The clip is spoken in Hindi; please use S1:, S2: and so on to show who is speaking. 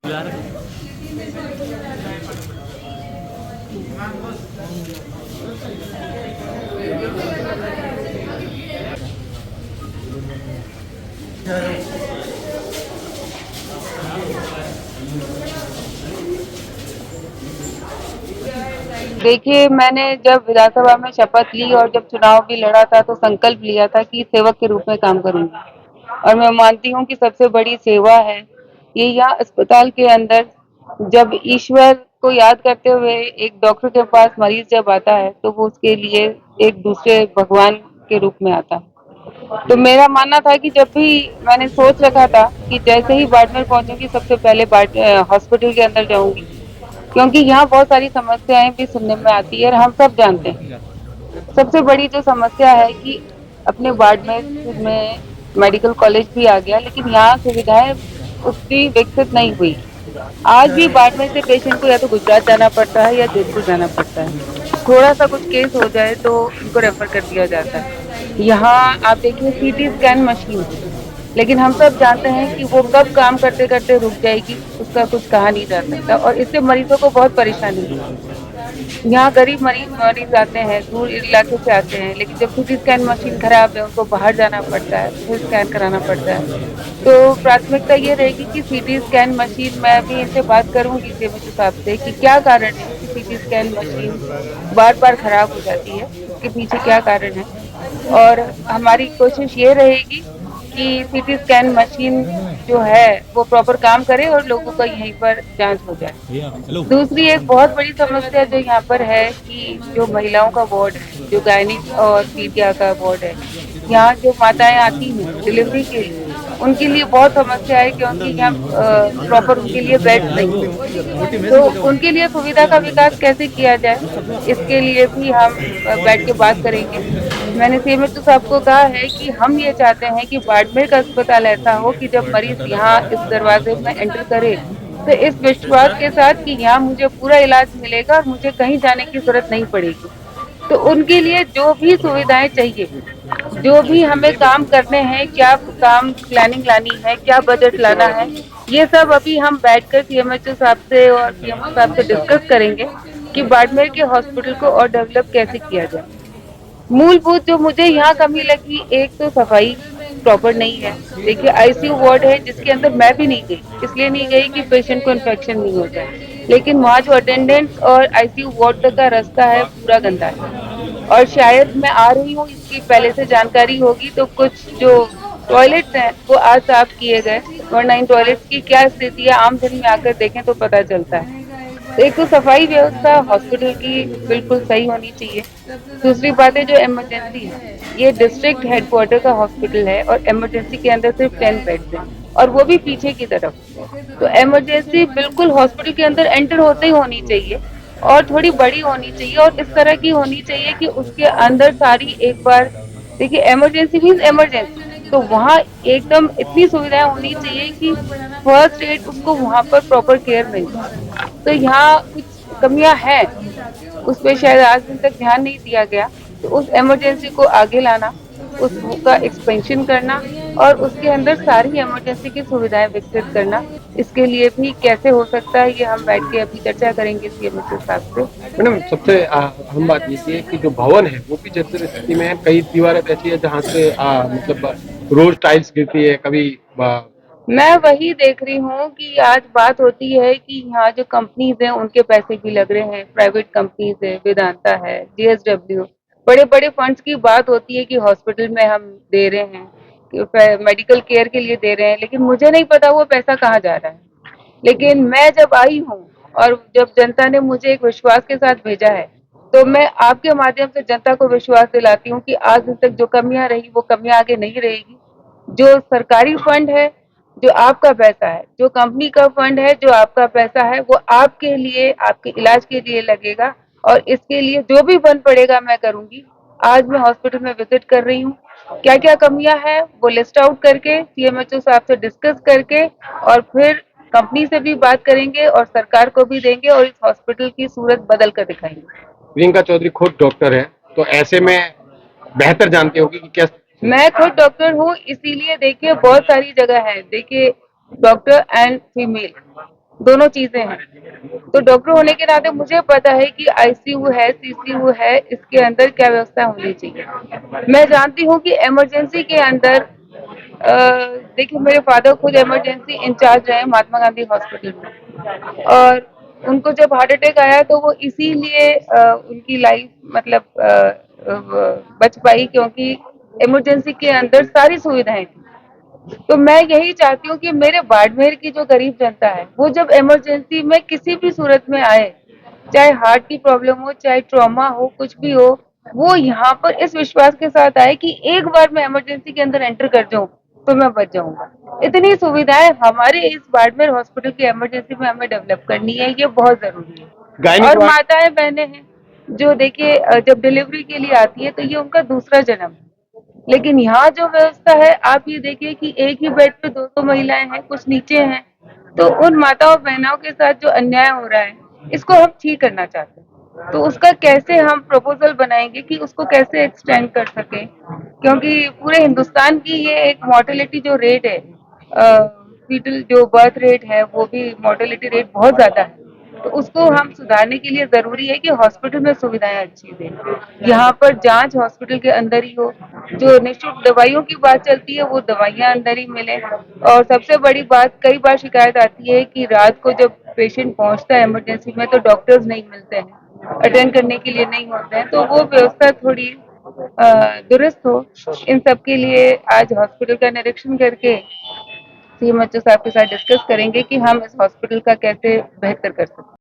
S1: देखिए, मैंने जब विधानसभा में शपथ ली और जब चुनाव भी लड़ा था तो संकल्प लिया था कि सेवक के रूप में काम करूंगी। और मैं मानती हूँ कि सबसे बड़ी सेवा है ये यहाँ अस्पताल के अंदर जब ईश्वर को याद करते हुए एक डॉक्टर के पास मरीज जब आता है तो वो उसके लिए एक दूसरे भगवान के रूप में आता है। तो मेरा मानना था कि जब भी मैंने सोच रखा था कि जैसे ही बाड़मेर पहुंचूंगी सबसे पहले हॉस्पिटल के अंदर जाऊंगी, क्योंकि यहाँ बहुत सारी समस्याएं भी सुनने में आती है और हम सब जानते हैं। सबसे बड़ी जो समस्या है कि अपने बाड़मेर में मेडिकल कॉलेज भी आ गया, लेकिन यहाँ सुविधाएं उतनी विकसित नहीं हुई। आज भी बाड़मेर से पेशेंट को या तो गुजरात जाना पड़ता है या जोधपुर जाना पड़ता है। थोड़ा सा कुछ केस हो जाए तो उनको रेफर कर दिया जाता है। यहाँ आप देखिए सीटी स्कैन मशीन, लेकिन हम सब जानते हैं कि वो कब काम करते करते रुक जाएगी, उसका कुछ कहा नहीं जा सकता और इससे मरीजों को बहुत परेशानी होती है। यहाँ गरीब मरीज मरीज आते हैं, दूर इलाके से आते हैं, लेकिन जब सीटी स्कैन मशीन खराब है उनको बाहर जाना पड़ता है, फिर स्कैन कराना पड़ता है। तो प्राथमिकता ये रहेगी कि सीटी स्कैन मशीन, मैं भी इनसे बात करूंगी सीएमएचओ साहब से कि क्या कारण है कि सीटी स्कैन मशीन बार बार खराब हो जाती है, इसके पीछे क्या कारण है। और हमारी कोशिश ये रहेगी कि सीटी स्कैन मशीन जो है वो प्रॉपर काम करे और लोगों का यहीं पर जांच हो जाए। दूसरी एक बहुत बड़ी समस्या जो यहाँ पर है कि जो महिलाओं का वार्ड है, जो गायनिक और पीडिया का वार्ड है, यहाँ जो माताएं आती हैं डिलीवरी के लिए, उनके लिए बहुत समस्या है क्योंकि यहाँ प्रॉपर उनके लिए बेड नहीं है। तो उनके लिए सुविधा का विकास कैसे किया जाए, इसके लिए भी हम बैठ के बात करेंगे। मैंने सीएमएचओ साहब को कहा है कि हम ये चाहते हैं कि बाड़मेर का अस्पताल ऐसा हो कि जब मरीज यहाँ इस दरवाजे में एंटर करे तो इस विश्वास के साथ कि यहाँ मुझे पूरा इलाज मिलेगा और मुझे कहीं जाने की जरूरत नहीं पड़ेगी। तो उनके लिए जो भी सुविधाएं चाहिए, जो भी हमें काम करने हैं, क्या काम प्लानिंग लानी है, क्या बजट लाना है, ये सब अभी हम बैठकर सीएमएचओ साहब से और सीएमओ साहब से डिस्कस करेंगे कि बाड़मेर के हॉस्पिटल को और डेवलप कैसे किया जाए। मूलभूत जो मुझे यहाँ कमी लगी, एक तो सफाई प्रॉपर नहीं है। देखिए आईसीयू वार्ड है जिसके अंदर मैं भी नहीं गई, इसलिए नहीं गई कि पेशेंट को इन्फेक्शन नहीं हो जाए, लेकिन वहाँ जो अटेंडेंट्स और आईसीयू वार्ड तक का रास्ता है पूरा गंदा है। और शायद मैं आ रही हूँ इसकी पहले से जानकारी होगी तो कुछ जो टॉयलेट्स हैं वो आज साफ किए गए, वरना इन टॉयलेट्स की क्या स्थिति है आम दिन में आकर देखें तो पता चलता है। तो एक तो सफाई व्यवस्था हॉस्पिटल की बिल्कुल सही होनी चाहिए। दूसरी बात है जो इमरजेंसी है, ये डिस्ट्रिक्ट हेडक्वार्टर का हॉस्पिटल है और इमरजेंसी के अंदर सिर्फ 10 बेड्स हैं और वो भी पीछे की तरफ। तो इमरजेंसी बिल्कुल हॉस्पिटल के अंदर एंटर होते ही होनी चाहिए और थोड़ी बड़ी होनी चाहिए और इस तरह की होनी चाहिए कि उसके अंदर सारी एक बार, देखिए इमरजेंसी मीन्स इमरजेंसी, तो वहाँ एकदम इतनी सुविधाएं होनी चाहिए कि फर्स्ट एड उसको वहाँ पर प्रॉपर केयर मिल जाए। तो यहाँ कुछ कमियां हैं, उस पे शायद आज दिन तक ध्यान नहीं दिया गया। तो उस इमरजेंसी को आगे लाना, उसका एक्सपेंशन करना और उसके अंदर सारी इमरजेंसी की सुविधाएं विकसित करना, इसके लिए भी कैसे हो सकता है ये हम बैठ के अभी चर्चा करेंगे सीएमएचओ साहब से।
S2: मैडम सबसे अहम बात ये है कि जो भवन है वो भी जर्जर स्थिति में है, कई दीवारें ऐसी है जहाँ से मतलब रोज टाइल्स गिरती है, कभी
S1: मैं वही देख रही हूँ कि आज बात होती है कि यहाँ जो कंपनीज हैं उनके पैसे भी लग रहे हैं, प्राइवेट कंपनीज है, वेदांता है, जेएसडब्ल्यू, बड़े बड़े फंड्स की बात होती है कि हॉस्पिटल में हम दे रहे हैं, कि मेडिकल केयर के लिए दे रहे हैं, लेकिन मुझे नहीं पता वो पैसा कहाँ जा रहा है। लेकिन मैं जब आई हूँ और जब जनता ने मुझे एक विश्वास के साथ भेजा है, तो मैं आपके माध्यम से जनता को विश्वास दिलाती हूँ कि आज दिन तक जो कमियां रही वो कमियां आगे नहीं रहेगी। जो सरकारी फंड है, जो आपका पैसा है, जो कंपनी का फंड है, जो आपका पैसा है, वो आपके लिए, आपके इलाज के लिए लगेगा और इसके लिए जो भी बन पड़ेगा मैं करूंगी। आज मैं हॉस्पिटल में विजिट कर रही हूँ, क्या क्या कमियां हैं वो लिस्ट आउट करके सीएमएचओ साहब से डिस्कस करके और फिर कंपनी से भी बात करेंगे और सरकार को भी देंगे और इस हॉस्पिटल की सूरत बदल कर दिखाएंगे।
S2: प्रियंका चौधरी खुद डॉक्टर है, तो ऐसे में बेहतर जानते होगी कि क्या।
S1: मैं खुद डॉक्टर हूँ, इसीलिए देखिए बहुत सारी जगह है, देखिए डॉक्टर एंड फीमेल दोनों चीजें हैं। तो डॉक्टर होने के नाते मुझे पता है कि आईसीयू है, सीसीयू है, इसके अंदर क्या व्यवस्था होनी चाहिए। मैं जानती हूँ कि इमरजेंसी के अंदर देखिए मेरे फादर खुद इमरजेंसी इंचार्ज रहे महात्मा गांधी हॉस्पिटल में, और उनको जब हार्ट अटैक आया तो वो इसीलिए उनकी लाइफ मतलब बच पाई क्योंकि इमरजेंसी के अंदर सारी सुविधाएं थी। तो मैं यही चाहती हूँ कि मेरे बाड़मेर की जो गरीब जनता है वो जब इमरजेंसी में किसी भी सूरत में आए, चाहे हार्ट की प्रॉब्लम हो, चाहे ट्रॉमा हो, कुछ भी हो, वो यहाँ पर इस विश्वास के साथ आए कि एक बार मैं इमरजेंसी के अंदर एंटर कर जाऊं तो मैं बच जाऊंगा। इतनी सुविधाएं हमारे इस बाड़मेर हॉस्पिटल की इमरजेंसी में हमें डेवलप करनी है, ये बहुत जरूरी है।
S2: गायनिक
S1: और
S2: वार्ड
S1: माताएं बहनें हैं जो देखिए जब डिलीवरी के लिए आती है तो ये उनका दूसरा जन्म है, लेकिन यहाँ जो व्यवस्था है आप ये देखिए कि एक ही बेड पे 200 महिलाएं हैं, कुछ नीचे हैं। तो उन माताओं बहनों के साथ जो अन्याय हो रहा है इसको हम ठीक करना चाहते हैं। तो उसका कैसे हम प्रपोजल बनाएंगे कि उसको कैसे एक्सटेंड कर सके, क्योंकि पूरे हिंदुस्तान की ये एक मोर्टेलिटी जो रेट है, फीटल जो बर्थ रेट है वो भी मोर्टेलिटी रेट बहुत ज्यादा है। तो उसको हम सुधारने के लिए जरूरी है कि हॉस्पिटल में सुविधाएं अच्छी दें, यहाँ पर जांच हॉस्पिटल के अंदर ही हो, जो निःशुल्क दवाइयों की बात चलती है वो दवाइयां अंदर ही मिले। और सबसे बड़ी बात, कई बार शिकायत आती है कि रात को जब पेशेंट पहुंचता है इमरजेंसी में तो डॉक्टर्स नहीं मिलते हैं, अटेंड करने के लिए नहीं होते हैं, तो वो व्यवस्था थोड़ी दुरुस्त हो। इन सब के लिए आज हॉस्पिटल का निरीक्षण करके सीएमएचओ साहब के साथ डिस्कस करेंगे कि हम इस हॉस्पिटल का कैसे बेहतर कर सकते हैं।